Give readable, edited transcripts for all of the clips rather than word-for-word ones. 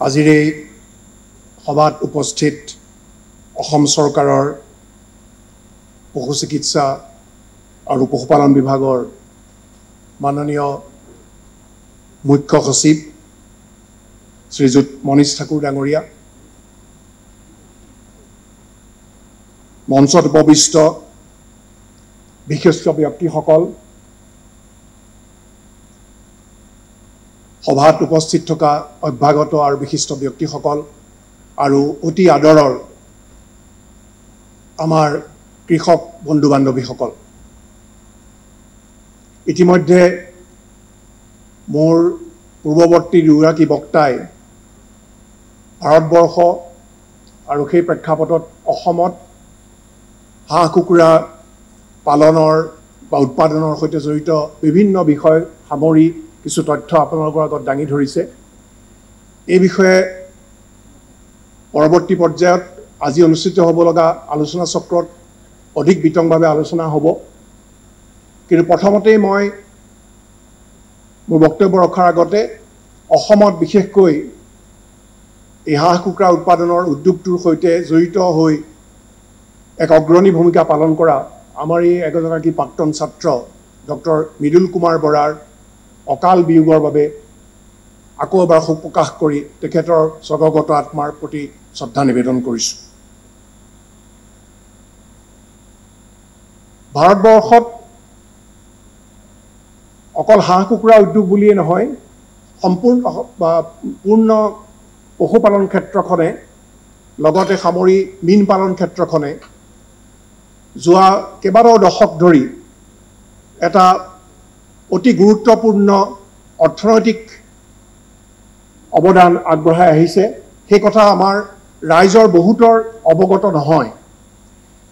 আজিৰ এই সভাত উপস্থিত অসম চৰকাৰৰ পশু চিকিৎসা আৰু পশুপালন বিভাগৰ মাননীয় মুখ্য সচিব শ্ৰীযুত মনীষ ঠাকুৰ ডাঙৰীয়া, মঞ্চত উপবিষ্ট বিশিষ্ট ব্যক্তিসকল, সভাত উপস্থিত থকা অভ্যাগত আৰু বিশিষ্ট ব্যক্তিসকল আৰু অতি আদৰৰ আমাৰ কৃষক বন্ধু বান্ধৱীসকল, ইতিমধ্যে মোৰ পূৰ্বৱৰ্তী দুগৰাকী বক্তাই ভাৰতবৰ্ষ আৰু সেই প্ৰেক্ষাপটত অসমত হাঁহ কুকুৰা পালনৰ বা উৎপাদনৰ সৈতে জড়িত বিভিন্ন বিষয় সামৰি কিছু তথ্য আপোনালোকৰ আগত দাঙি ধৰিছে। এই বিষয়ে পৰৱৰ্তী পৰ্যায়ত আজি অনুষ্ঠিত হ'ব লগা আলোচনা চক্ৰত অধিক বিতংভাৱে আলোচনা হ'ব। কিন্তু প্ৰথমতেই মই মোৰ বক্তব্য ৰখাৰ আগতে অসমত বিশেষকৈ এই হাঁহ কুকুৰা উৎপাদনৰ উদ্যোগটোৰ সৈতে জড়িত হৈ এক অগ্ৰণী ভূমিকা পালন কৰা আমাৰ এই এগৰাকী প্ৰাক্তন ছাত্ৰ ডক্টৰ মৃদুল কুমাৰ বৰাৰ অকাল বিয়োগৰ বাবে আকৌ এবাৰ শোক প্ৰকাশ কৰি তেখেতৰ স্বৰ্গগত আত্মাৰ প্ৰতি শ্ৰদ্ধা নিবেদন কৰিছোঁ। ভাৰতবৰ্ষত অকল হাঁহ কুকুৰা উদ্যোগ বুলিয়ে নহয়, পূৰ্ণ পশুপালন ক্ষেত্ৰখনে লগতে সামৰি মীন পালন ক্ষেত্ৰখনে যোৱা কেইবাটাও দশক ধৰি এটা অতি গুৰুত্বপূৰ্ণ অৰ্থনৈতিক অৱদান আগবঢ়াই আহিছে। সেই কথা আমাৰ ৰাইজৰ বহুতৰ অৱগত নহয়।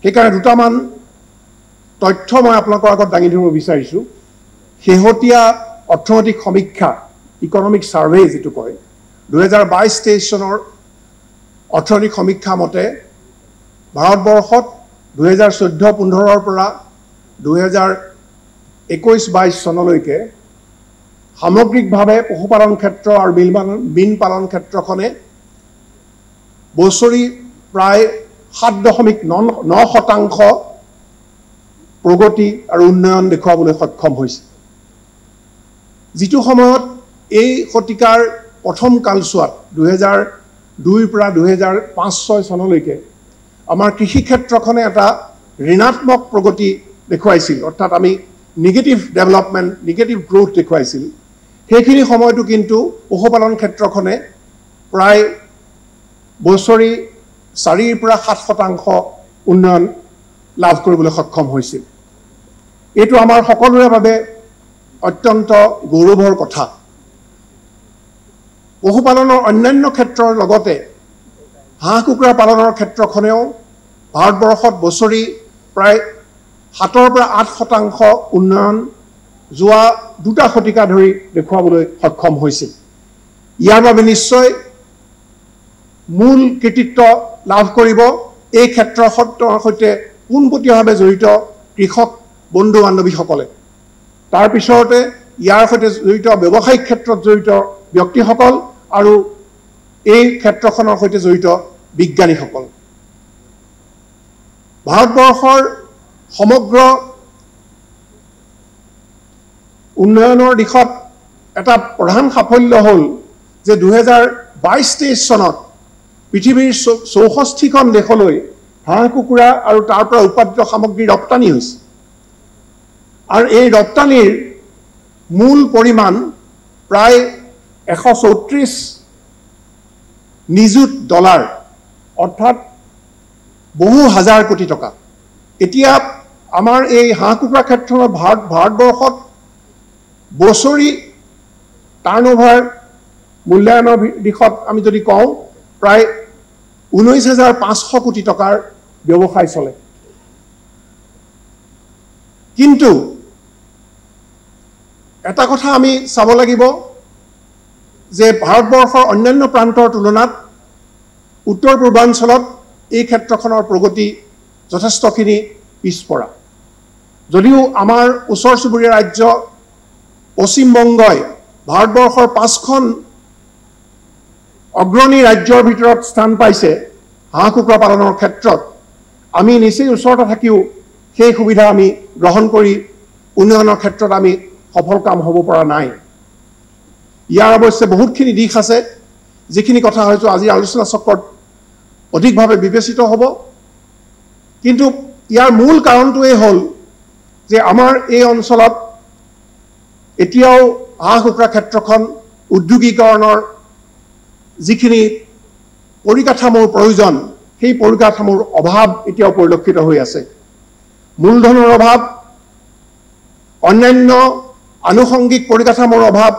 সেইকাৰণে দুটামান তথ্য মই আপোনালোকৰ আগত দাঙি ধৰিব বিচাৰিছোঁ। শেহতীয়া অৰ্থনৈতিক সমীক্ষা, ইকনমিক ছাৰ্ভে যিটো কয়, 2022-23 চনৰ অৰ্থনৈতিক সমীক্ষা মতে ভাৰতবৰ্ষত 2014-15 পৰা 2021-22 চনলৈকে সামগ্ৰিকভাৱে পশুপালন ক্ষেত্ৰ আৰু মীন পালন ক্ষেত্ৰখনে বছৰি প্ৰায় 7.9% প্ৰগতি আৰু উন্নয়ন দেখুৱাবলৈ সক্ষম হৈছে। যিটো সময়ত এই শতিকাৰ প্ৰথম কালছোৱাত 2002 পৰা 2005-06 চনলৈকে আমাৰ কৃষি ক্ষেত্ৰখনে এটা ঋণাত্মক প্ৰগতি দেখুৱাইছিল, অৰ্থাৎ আমি নিগেটিভ ডেভেলপমেণ্ট, নিগেটিভ গ্ৰোথ দেখুৱাইছিল। সেইখিনি সময়তো কিন্তু পশুপালন ক্ষেত্ৰখনে প্ৰায় বছৰি 4 পৰা 7% উন্নয়ন লাভ কৰিবলৈ সক্ষম হৈছিল। এইটো আমাৰ সকলোৰে বাবে অত্যন্ত গৌৰৱৰ কথা। পশুপালনৰ অন্যান্য ক্ষেত্ৰৰ লগতে হাঁহ কুকুৰা পালনৰ ক্ষেত্ৰখনেও ভাৰতবৰ্ষত বছৰি প্ৰায় 7 পৰা 8% উন্নয়ন যোৱা 2 শতিকা ধৰি দেখুৱাবলৈ সক্ষম হৈছিল। ইয়াৰ বাবে নিশ্চয় মূল কৃতিত্ব লাভ কৰিব এই ক্ষেত্ৰখনৰ সৈতে পোনপটীয়াভাৱে জড়িত কৃষক বন্ধু বান্ধৱীসকলে। তাৰ পিছতে ইয়াৰ সৈতে জড়িত ব্যৱসায়িক ক্ষেত্ৰত জড়িত ব্যক্তিসকল আৰু এই ক্ষেত্ৰখনৰ সৈতে জড়িত বিজ্ঞানীসকল। ভাৰতবৰ্ষৰ সমগ্ৰ উন্নয়নৰ দিশত এটা প্ৰধান সাফল্য হ'ল যে 2022-23 চনত পৃথিৱীৰ 64খন দেশলৈ হাঁহ কুকুৰা আৰু তাৰ পৰা উৎপাদিত সামগ্ৰী ৰপ্তানি হৈছে। আৰু এই ৰপ্তানিৰ মূল পৰিমাণ প্ৰায় 134 নিযুত ডলাৰ, অৰ্থাৎ বহু হাজাৰ কোটি টকা। এতিয়া আমাৰ এই হাঁহ কুকুৰা ক্ষেত্ৰত ভাৰতবৰ্ষত বছৰি টাৰ্ণঅভাৰ মূল্যায়নৰ দিশত আমি যদি কওঁ প্ৰায় 19,500 কোটি টকাৰ ব্যৱসায় চলে। কিন্তু এটা কথা আমি চাব লাগিব যে ভাৰতবৰ্ষৰ অন্যান্য প্ৰান্তৰ তুলনাত উত্তৰ পূৰ্বাঞ্চলত এই ক্ষেত্ৰখনৰ প্ৰগতি যথেষ্টখিনি পিছপৰা। যদিও আমাৰ ওচৰ চুবুৰীয়া ৰাজ্য পশ্চিমবংগই ভাৰতবৰ্ষৰ 5খন অগ্ৰণী ৰাজ্যৰ ভিতৰত স্থান পাইছে হাঁহ কুকুৰা পালনৰ ক্ষেত্ৰত আমি নিচেই ওচৰতে থাকিও সেই সুবিধা আমি গ্ৰহণ কৰি উন্নয়নৰ ক্ষেত্ৰত আমি সফল কাম হ'ব পৰা নাই ইয়াৰ অৱশ্যে বহুতখিনি দিশ আছে যিখিনি কথা হয়তো আজি আলোচনা চক্ৰত অধিকভাৱে বিবেচিত হ'ব কিন্তু ইয়াৰ মূল কাৰণটোৱে হ'ল যে আমাৰ এই অঞ্চলত এতিয়াও হাঁহ কুকুৰা ক্ষেত্ৰখন উদ্যোগীকৰণৰ যিখিনি পৰিকাঠামোৰ প্ৰয়োজন সেই পৰিকাঠামোৰ অভাৱ এতিয়াও পৰিলক্ষিত হৈ আছে মূলধনৰ অভাৱ অন্যান্য আনুষংগিক পৰিকাঠামোৰ অভাৱ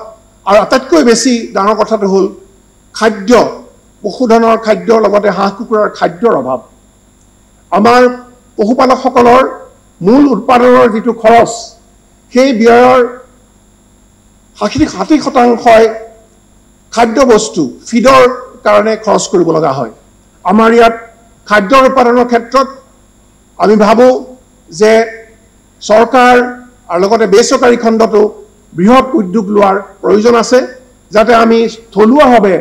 আৰু আটাইতকৈ বেছি ডাঙৰ কথাটো হ'ল খাদ্য পশুধনৰ খাদ্যৰ লগতে হাঁহ কুকুৰাৰ খাদ্যৰ অভাৱ আমাৰ পশুপালকসকলৰ মূল উৎপাদনৰ যিটো খৰচ সেই ব্যয়ৰ 60% খাদ্য বস্তু ফিডৰ কাৰণে খৰচ কৰিব লগা হয় আমাৰ ইয়াত খাদ্য উৎপাদনৰ ক্ষেত্ৰত আমি ভাবো যে চৰকাৰ আৰু লগতে বেচৰকাৰী খণ্ডটো বৃহৎ উদ্যোগ লোৱাৰ প্ৰয়োজন আছে যাতে আমি থলুৱাভাৱে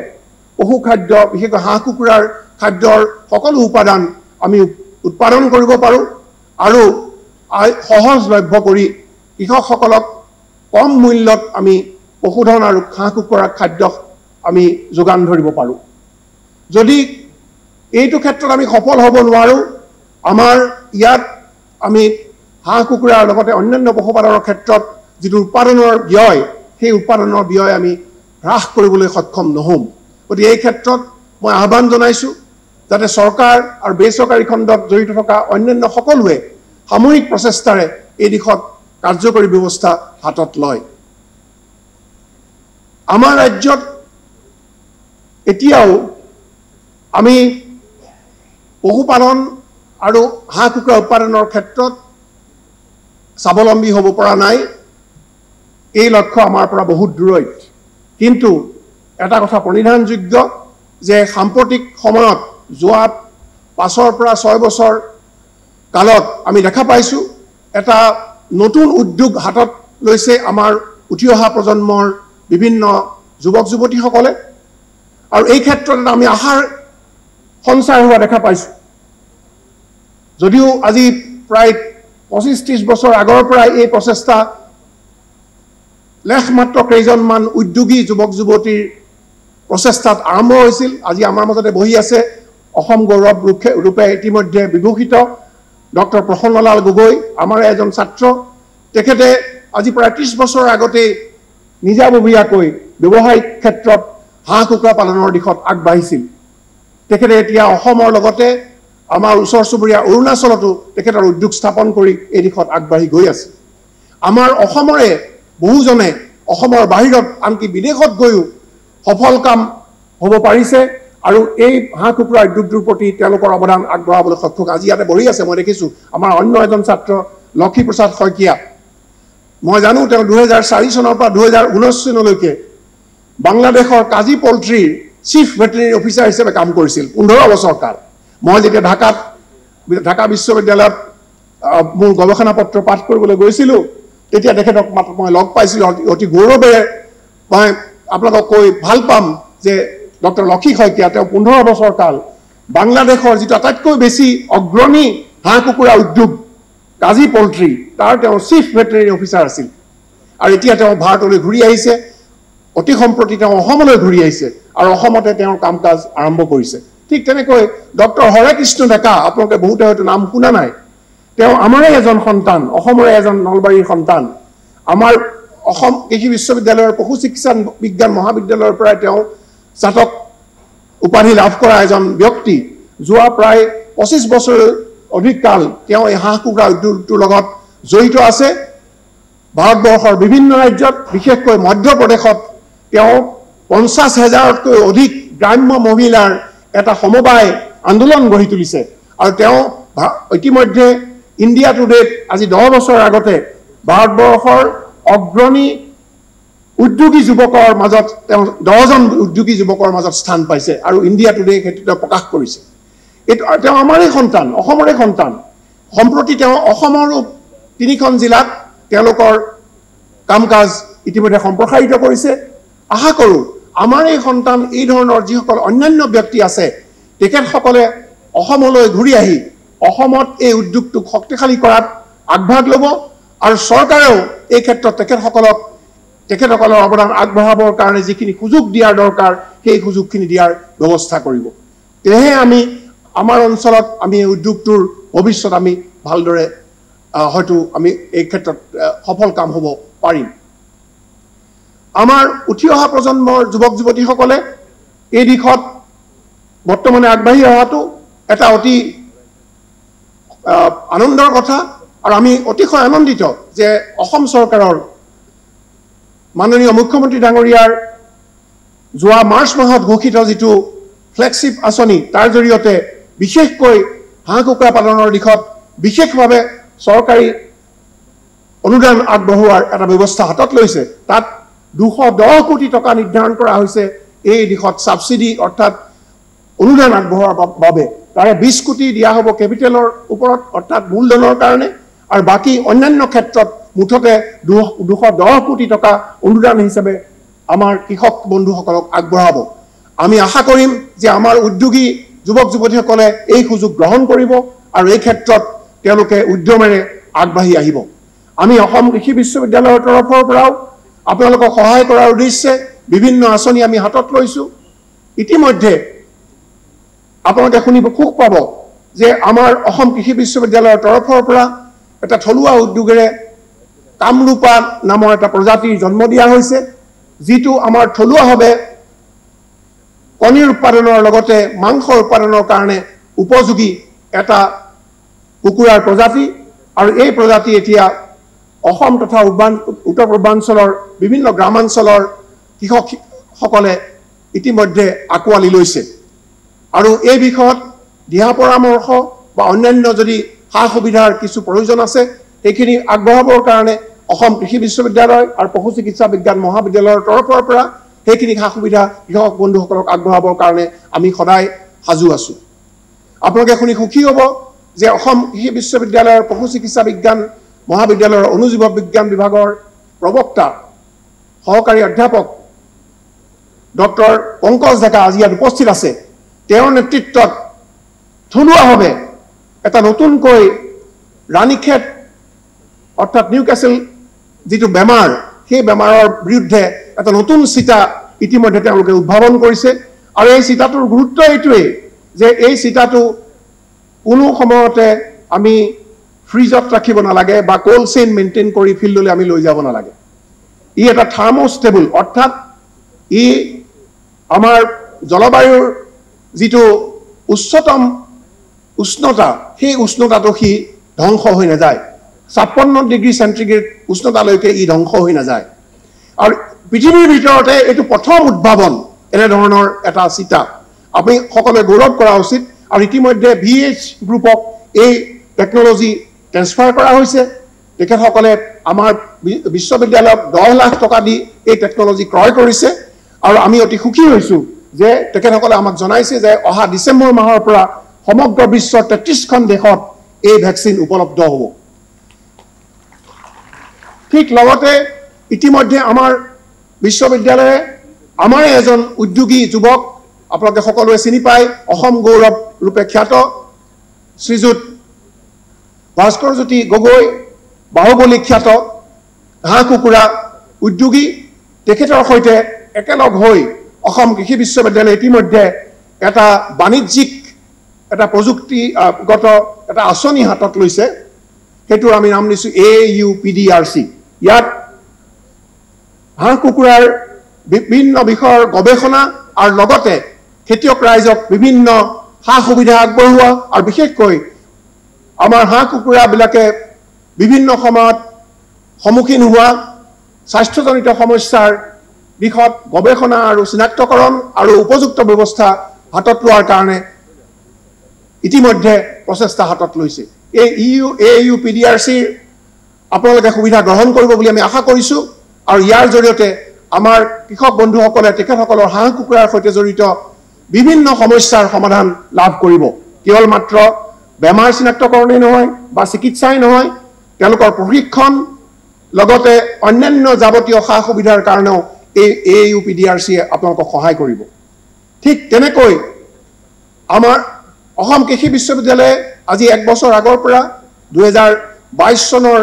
পশু খাদ্য বিশেষকৈ হাঁহ কুকুৰাৰ খাদ্যৰ সকলো উপাদান আমি উৎপাদন কৰিব পাৰো আৰু সহজলভ্য কৰি কৃষকসকলক কম মূল্যত আমি পশুধন আৰু হাঁহ কুকুৰাৰ খাদ্য আমি যোগান ধৰিব পাৰো যদি এইটো ক্ষেত্ৰত আমি সফল হ'ব নোৱাৰো আমাৰ ইয়াত আমি হাঁহ কুকুৰাৰ লগতে অন্যান্য পশুপালনৰ ক্ষেত্ৰত যিটো উৎপাদনৰ ব্যয় সেই উৎপাদনৰ ব্যয় আমি হ্ৰাস কৰিবলৈ সক্ষম নহম গতিকে এই ক্ষেত্ৰত মই আহ্বান জনাইছো যাতে চৰকাৰ আৰু বেচৰকাৰী খণ্ডত জড়িত থকা অন্যান্য সকলোৱে সামূহিক প্ৰচেষ্টাৰে এই দিশত কাৰ্যকৰী ব্যৱস্থা হাতত লয় আমাৰ ৰাজ্যত এতিয়াও আমি পশুপালন আৰু হাঁহ কুকুৰা উৎপাদনৰ ক্ষেত্ৰত স্বাৱলম্বী হ'ব পৰা নাই এই লক্ষ্য আমাৰ পৰা বহুত দূৰৈত কিন্তু এটা কথা পৰিধানযোগ্য যে সাম্প্ৰতিক সময়ত যোৱা 5 পৰা 6 বছৰ কালত আমি দেখা পাইছো এটা নতুন উদ্যোগ হাতত লৈছে আমাৰ উঠি অহা প্ৰজন্মৰ বিভিন্ন যুৱক যুৱতীসকলে আৰু এই ক্ষেত্ৰত আমি আশাৰ সঞ্চাৰ হোৱা দেখা পাইছো যদিও আজি প্ৰায় 25-30 বছৰ আগৰ পৰা এই প্ৰচেষ্টা লেখ মাত্ৰ কেইজনমান উদ্যোগী যুৱক যুৱতীৰ প্ৰচেষ্টাত আৰম্ভ হৈছিল আজি আমাৰ মাজতে বহি আছে অসম গৌৰৱ ৰূপে ইতিমধ্যে বিভূষিত ডক্টৰ প্ৰসন্নলাল গগৈ আমাৰ এজন ছাত্ৰ তেখেতে আজি প্ৰায় 30 বছৰ আগতে নিজাববীয়াকৈ ব্যৱসায়িক ক্ষেত্ৰত হাঁহ কুকুৰা পালনৰ দিশত আগবাঢ়িছিল তেখেতে এতিয়া অসমৰ লগতে আমাৰ ওচৰ চুবুৰীয়া অৰুণাচলতো তেখেতৰ উদ্যোগ স্থাপন কৰি এই দিশত আগবাঢ়ি গৈ আছে আমাৰ অসমৰে বহুজনে অসমৰ বাহিৰত আনকি বিদেশত গৈও সফল কাম হ'ব পাৰিছে আৰু এই হাঁহ কুকুৰা উদ্যোগটোৰ প্ৰতি তেওঁলোকৰ অৱদান আগবঢ়াবলৈ সক্ষম আজি ইয়াতে বহি আছে মই দেখিছো আমাৰ অন্য এজন ছাত্ৰ লক্ষীপ্ৰসাদ শইকীয়া মই জানো তেওঁ 2004 চনৰ পৰা 2019 চনলৈকে বাংলাদেশৰ কাজী পল্ট্ৰিৰ চিফ ভেটেৰিনেৰী অফিচাৰ হিচাপে কাম কৰিছিল 15 বছৰ কাল মই যেতিয়া ঢাকা বিশ্ববিদ্যালয়ত মোৰ গৱেষণা পত্ৰ পাঠ কৰিবলৈ গৈছিলো তেতিয়া তেখেতক মই লগ পাইছিলো অতি গৌৰৱেৰে মই আপোনালোকক কৈ ভাল পাম যে ডক্টৰ লক্ষী শইকীয়া তেওঁ 15 বছৰ কাল বাংলাদেশৰ যিটো আটাইতকৈ বেছি অগ্ৰণী হাঁহ কুকুৰা উদ্যোগ কাজী পল্ট্ৰি তাৰ তেওঁ চিফ ভেটেৰিনেৰী অফিচাৰ আছিল আৰু এতিয়া তেওঁ ভাৰতলৈ ঘূৰি আহিছে অতি সম্প্ৰতি তেওঁ অসমলৈ ঘূৰি আহিছে আৰু অসমতে তেওঁৰ কাম কাজ আৰম্ভ কৰিছে ঠিক তেনেকৈ ডক্টৰ হৰে কৃষ্ণ ডেকা আপোনালোকে বহুতে হয়তো নাম শুনা নাই তেওঁ আমাৰে এজন সন্তান অসমৰে এজন নলবাৰীৰ সন্তান আমাৰ অসম কৃষি বিশ্ববিদ্যালয়ৰ পশু চিকিৎসা বিজ্ঞান মহাবিদ্যালয়ৰ পৰা তেওঁ স্নাতক উপাধি লাভ কৰা এজন ব্যক্তি যোৱা প্ৰায় 25 বছৰ অধিক কাল তেওঁ এই হাঁহ কুকুৰা উদ্যোগটোৰ লগত জড়িত আছে ভাৰতবৰ্ষৰ বিভিন্ন ৰাজ্যত বিশেষকৈ মধ্যপ্ৰদেশত তেওঁ 50,000তকৈ অধিক গ্ৰাম্য মহিলাৰ এটা সমবায় আন্দোলন গঢ়ি তুলিছে আৰু তেওঁ ইতিমধ্যে ইণ্ডিয়া টুডেত আজি 10 বছৰ আগতে ভাৰতবৰ্ষৰ অগ্ৰণী উদ্যোগী যুৱকৰ মাজত তেওঁ 10জন উদ্যোগী যুৱকৰ মাজত স্থান পাইছে আৰু ইণ্ডিয়া টুডে সেইটো প্ৰকাশ কৰিছে এইটো তেওঁ আমাৰে সন্তান অসমৰে সন্তান সম্প্ৰতি তেওঁ অসমৰ 3খন জিলাত তেওঁলোকৰ কাম কাজ ইতিমধ্যে সম্প্ৰসাৰিত কৰিছে আশা কৰোঁ আমাৰ এই সন্তান এই ধৰণৰ যিসকল অন্যান্য ব্যক্তি আছে তেখেতসকলে অসমলৈ ঘূৰি আহি অসমত এই উদ্যোগটোক শক্তিশালী কৰাত আগভাগ ল'ব আৰু চৰকাৰেও এই ক্ষেত্ৰত তেখেতসকলৰ অৱদান আগবঢ়াবৰ কাৰণে যিখিনি সুযোগ দিয়াৰ দৰকাৰ সেই সুযোগখিনি দিয়াৰ ব্যৱস্থা কৰিব তেহে আমি আমাৰ অঞ্চলত আমি এই উদ্যোগটোৰ ভৱিষ্যত আমি ভালদৰে হয়তো আমি এই ক্ষেত্ৰত সফল কাম হ'ব পাৰিম আমাৰ উঠি অহা প্ৰজন্মৰ যুৱক যুৱতীসকলে এই দিশত বৰ্তমানে আগবাঢ়ি অহাটো এটা অতি আনন্দৰ কথা আৰু আমি অতিশয় আনন্দিত যে অসম চৰকাৰৰ মাননীয় মুখ্যমন্ত্ৰী ডাঙৰীয়াৰ যোৱা মাৰ্চ মাহত ঘোষিত যিটো ফ্লেগশ্বিপ আঁচনি তাৰ জৰিয়তে বিশেষকৈ হাঁহ কুকুৰা পালনৰ দিশত বিশেষভাৱে চৰকাৰী অনুদান আগবঢ়োৱাৰ এটা ব্যৱস্থা হাতত লৈছে তাত 210 কোটি টকা নিৰ্ধাৰণ কৰা হৈছে এই দিশত সাবসিডি অৰ্থাৎ অনুদান আগবঢ়োৱাৰ বাবে তাৰে 20 কোটি দিয়া হ'ব কেপিটেলৰ ওপৰত অৰ্থাৎ মূলধনৰ কাৰণে আৰু বাকি অন্যান্য ক্ষেত্ৰত মুঠতে 210 কোটি টকা অনুদান হিচাপে আমাৰ কৃষক বন্ধুসকলক আগবঢ়াব আমি আশা কৰিম যে আমাৰ উদ্যোগী যুৱক যুৱতীসকলে এই সুযোগ গ্ৰহণ কৰিব আৰু এই ক্ষেত্ৰত তেওঁলোকে উদ্যমেৰে আগবাঢ়ি আহিব আমি অসম কৃষি বিশ্ববিদ্যালয়ৰ তৰফৰ পৰাও আপোনালোকক সহায় কৰাৰ উদ্দেশ্যে বিভিন্ন আঁচনি আমি হাতত লৈছো ইতিমধ্যে আপোনালোকে শুনিব খুব পাব যে আমাৰ অসম কৃষি বিশ্ববিদ্যালয়ৰ তৰফৰ পৰা এটা থলুৱা উদ্যোগেৰে কামৰূপা নামৰ এটা প্ৰজাতিৰ জন্ম দিয়া হৈছে যিটো আমাৰ থলুৱাভাৱে কণীৰ উৎপাদনৰ লগতে মাংসৰ উৎপাদনৰ কাৰণে উপযোগী এটা কুকুৰাৰ প্ৰজাতি আৰু এই প্ৰজাতি এতিয়া অসম তথা উত্তৰ পূৰ্বাঞ্চলৰ বিভিন্ন গ্ৰামাঞ্চলৰ কৃষকসকলে ইতিমধ্যে আকোৱালি লৈছে আৰু এই বিষয়ত দিহা পৰামৰ্শ বা অন্যান্য যদি সা সুবিধাৰ কিছু প্ৰয়োজন আছে এইখিনি আগবঢ়াবৰ কাৰণে অসম কৃষি বিশ্ববিদ্যালয় আৰু পশু চিকিৎসা বিজ্ঞান মহাবিদ্যালয়ৰ তৰফৰ পৰা সেইখিনি সা সুবিধা কৃষক বন্ধুসকলক আগবঢ়াবৰ কাৰণে আমি সদায় সাজু আছো আপোনালোকে শুনি সুখী হ'ব যে অসম কৃষি বিশ্ববিদ্যালয়ৰ পশু চিকিৎসা বিজ্ঞান মহাবিদ্যালয়ৰ অনুজীৱ বিজ্ঞান বিভাগৰ প্ৰবক্তা সহকাৰী অধ্যাপক ডক্টৰ পংকজ ডেকা আজি ইয়াত উপস্থিত আছে তেওঁৰ নেতৃত্বত থলুৱাভাৱে এটা নতুনকৈ ৰাণীখেত অৰ্থাৎ নিউকেসল যিটো বেমাৰ সেই বেমাৰৰ বিৰুদ্ধে এটা নতুন চিটা ইতিমধ্যে তেওঁলোকে উদ্ভাৱন কৰিছে আৰু এই চিটাটোৰ গুৰুত্ব এইটোৱেই যে এই চিটাটো কোনো সময়তে আমি ফ্ৰিজত ৰাখিব নালাগে বা কোল্ড চেইন মেইনটেইন কৰি ফিল্ডলৈ আমি লৈ যাব নালাগে ই এটা থাৰ্মোষ্টেবল অৰ্থাৎ ই আমাৰ জলবায়ুৰ যিটো উচ্চতম উষ্ণতা সেই উষ্ণতাটো সি ধ্বংস হৈ নাযায় 56 ডিগ্ৰী সেন্টিগ্ৰেড উষ্ণতালৈকে ই ধ্বংস হৈ নাযায় আৰু পৃথিৱীৰ ভিতৰতে এইটো প্ৰথম উদ্ভাৱন এনে ধৰণৰ এটা চিটা আপুনি সকলোৱে গৌৰৱ কৰা উচিত আৰু ইতিমধ্যে ভিএইচ গ্ৰুপক এই টেকনলজি ট্ৰান্সফাৰ কৰা হৈছে তেখেতসকলে আমাৰ বিশ্ববিদ্যালয়ক 10 লাখ টকা দি এই টেকনলজি ক্ৰয় কৰিছে আৰু আমি অতি সুখী হৈছো যে তেখেতসকলে আমাক জনাইছে যে অহা ডিসেম্বৰ মাহৰ পৰা সমগ্ৰ বিশ্বৰ 33খন দেশত এই ভ্যাকচিন উপলব্ধ হ'ব ঠিক লগতে ইতিমধ্যে আমাৰ বিশ্ববিদ্যালয়ে আমাৰ এজন উদ্যোগী যুৱক আপোনালোকে সকলোৱে চিনি পায় অসম গৌৰৱ ৰূপে খ্যাত শ্ৰীযুত ভাস্কৰ জ্যোতি গগৈ বাহুবলী খ্যাত হাঁহ কুকুৰা উদ্যোগী তেখেতৰ সৈতে একেলগ হৈ অসম কৃষি বিশ্ববিদ্যালয়ে ইতিমধ্যে এটা বাণিজ্যিক এটা প্ৰযুক্তিগত এটা আঁচনি হাতত লৈছে সেইটো আমি নাম দিছো AUPDRC ইয়াত হাঁহ কুকুৰাৰ বিভিন্ন বিষয়ৰ গৱেষণা আৰু লগতে খেতিয়ক ৰাইজক বিভিন্ন সা সুবিধা আগবঢ়োৱা আৰু বিশেষকৈ আমাৰ হাঁহ কুকুৰাবিলাকে বিভিন্ন সময়ত সন্মুখীন হোৱা স্বাস্থ্যজনিত সমস্যাৰ দিশত গৱেষণা আৰু চিনাক্তকৰণ আৰু উপযুক্ত ব্যৱস্থা হাতত লোৱাৰ কাৰণে ইতিমধ্যে প্ৰচেষ্টা হাতত লৈছে এই AUPDRC আপোনালোকে সুবিধা গ্ৰহণ কৰিব বুলি আমি আশা কৰিছো আৰু ইয়াৰ জৰিয়তে আমাৰ কৃষক বন্ধুসকলে তেখেতসকলৰ হাঁহ কুকুৰাৰ সৈতে জড়িত বিভিন্ন সমস্যাৰ সমাধান লাভ কৰিব কেৱল মাত্ৰ বেমাৰ চিনাক্তকৰণেই নহয় বা চিকিৎসাই নহয় তেওঁলোকৰ প্ৰশিক্ষণ লগতে অন্যান্য যাৱতীয় সা সুবিধাৰ কাৰণেও AUPDRCয়ে আপোনালোকক সহায় কৰিব ঠিক তেনেকৈ আমাৰ অসম কৃষি বিশ্ববিদ্যালয়ে আজি 1 বছৰ আগৰ পৰা 2022 চনৰ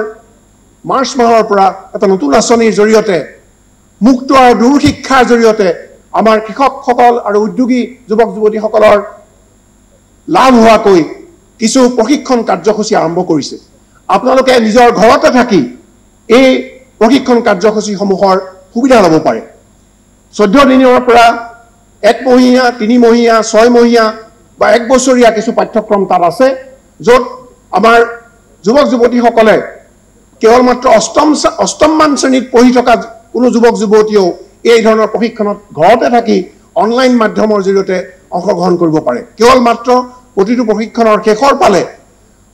মাৰ্চ মাহৰ পৰা এটা নতুন আঁচনিৰ জৰিয়তে মুক্ত আৰু দূৰ শিক্ষাৰ জৰিয়তে আমাৰ কৃষকসকল আৰু উদ্যোগী যুৱক যুৱতীসকলৰ লাভ হোৱাকৈ কিছু প্ৰশিক্ষণ কাৰ্যসূচী আৰম্ভ কৰিছে আপোনালোকে নিজৰ ঘৰতে থাকি এই প্ৰশিক্ষণ কাৰ্যসূচীসমূহৰ সুবিধা ল'ব পাৰে 14 দিনৰ পৰা 1 মহীয়া 3 মহীয়া 6 মহীয়া বা 1 বছৰীয়া কিছু পাঠ্যক্ৰম তাত আছে য'ত আমাৰ যুৱক যুৱতীসকলে কেৱল মাত্ৰ অষ্টমমান শ্ৰেণীত পঢ়ি থকা কোনো যুৱক যুৱতীয়েও এই ধৰণৰ প্ৰশিক্ষণত ঘৰতে থাকি অনলাইন মাধ্যমৰ জৰিয়তে অংশগ্ৰহণ কৰিব পাৰে কেৱল মাত্ৰ প্ৰতিটো প্ৰশিক্ষণৰ শেষৰ পালে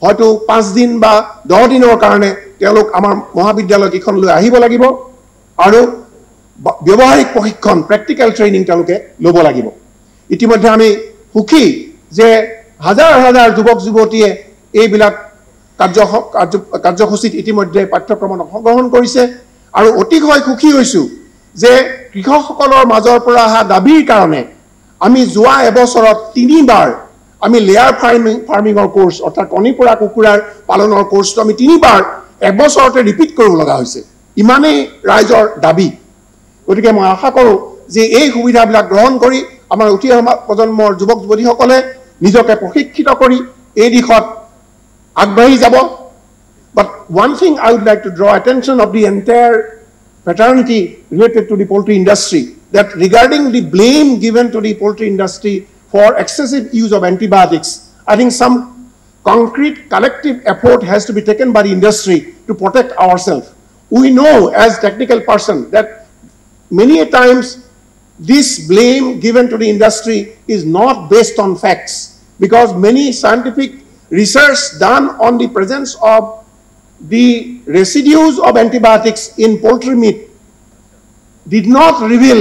হয়তো 5 দিন বা 10 দিনৰ কাৰণে তেওঁলোক আমাৰ মহাবিদ্যালয় কেইখনলৈ আহিব লাগিব আৰু ব্যৱহাৰিক প্ৰশিক্ষণ প্ৰেক্টিকেল ট্ৰেইনিং তেওঁলোকে ল'ব লাগিব ইতিমধ্যে আমি সুখী যে হাজাৰ হাজাৰ যুৱক যুৱতীয়ে এইবিলাক কাৰ্যসূচীত ইতিমধ্যে পাঠ্যক্ৰমত অংশগ্ৰহণ কৰিছে আৰু অতিশয় সুখী হৈছো যে কৃষকসকলৰ মাজৰ পৰা অহা দাবীৰ কাৰণে আমি যোৱা এবছৰত 3বাৰ আমি লেয়াৰ ফাৰ্মিঙৰ কোৰ্স অৰ্থাৎ কণী পৰা কুকুৰাৰ পালনৰ কোৰ্সটো আমি 3বাৰ এবছৰতে ৰিপিট কৰিব লগা হৈছে ইমানেই ৰাইজৰ দাবী গতিকে মই আশা কৰোঁ যে এই সুবিধাবিলাক গ্ৰহণ কৰি আমাৰ উঠি অহা প্ৰজন্মৰ যুৱক যুৱতীসকলে নিজকে প্ৰশিক্ষিত কৰি এই দিশত আগবাঢ়ি যাব but one thing I would like to draw attention of the entire fraternity related to the poultry industry that regarding the blame given to the poultry industry for excessive use of antibiotics I think some concrete collective effort has to be taken by the industry to protect ourselves we know as technical person that many a times this blame given to the industry is not based on facts because many scientific research done on the presence of the residues of antibiotics in poultry meat did not reveal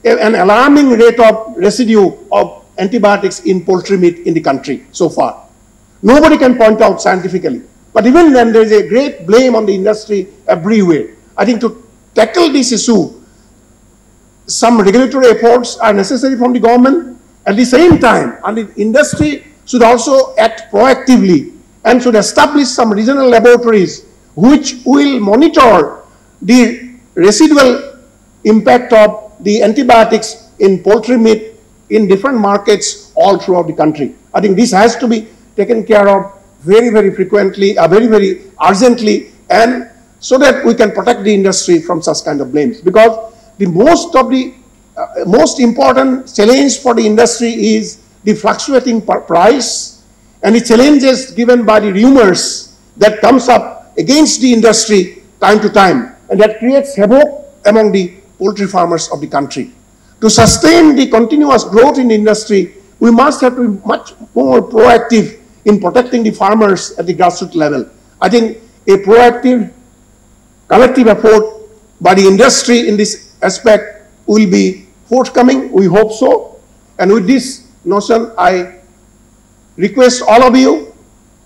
an alarming rate of residue of antibiotics in poultry meat in the country so far. Nobody can point out scientifically. But even then, there is a great blame on the industry everywhere. I think to tackle this issue, some regulatory efforts are necessary from the government. At the same time, and the industry should also act proactively and should establish some regional laboratories which will monitor the residual impact of the antibiotics in poultry meat in different markets all throughout the country. I think this has to be taken care of very, very frequently, very, very urgently, and so that we can protect the industry from such kind of blames. Because the most important challenge for the industry is the fluctuating price and the challenges given by the rumors that comes up against the industry time to time, and that creates havoc among the poultry farmers of the country. To sustain the continuous growth in the industry, we must have to be much more proactive in protecting the farmers at the grassroots level. I think a proactive collective effort by the industry in this aspect will be forthcoming, we hope so. And with this notion, I request all of you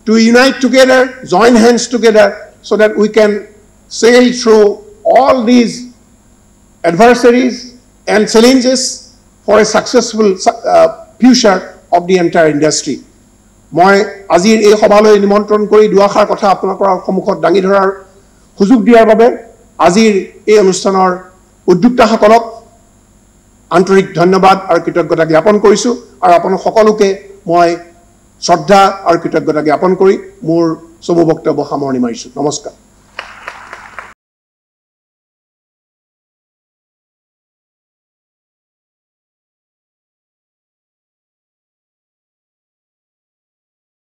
to unite together, join hands together, so that we can sail through all these adversaries and challenges for a successful future of the entire industry. মই আজিৰ এই সভালৈ নিমন্ত্ৰণ কৰি দুআষাৰ কথা আপোনালোকৰ সন্মুখত দাঙি ধৰাৰ সুযোগ দিয়াৰ বাবে আজিৰ এই অনুষ্ঠানৰ উদ্যোক্তাসকলক আন্তৰিক ধন্যবাদ আৰু কৃতজ্ঞতা জ্ঞাপন কৰিছো আৰু আপোনালোক সকলোকে মই শ্ৰদ্ধা আৰু কৃতজ্ঞতা জ্ঞাপন কৰি মোৰ চমু বক্তব্য সামৰণি মাৰিছো নমস্কাৰ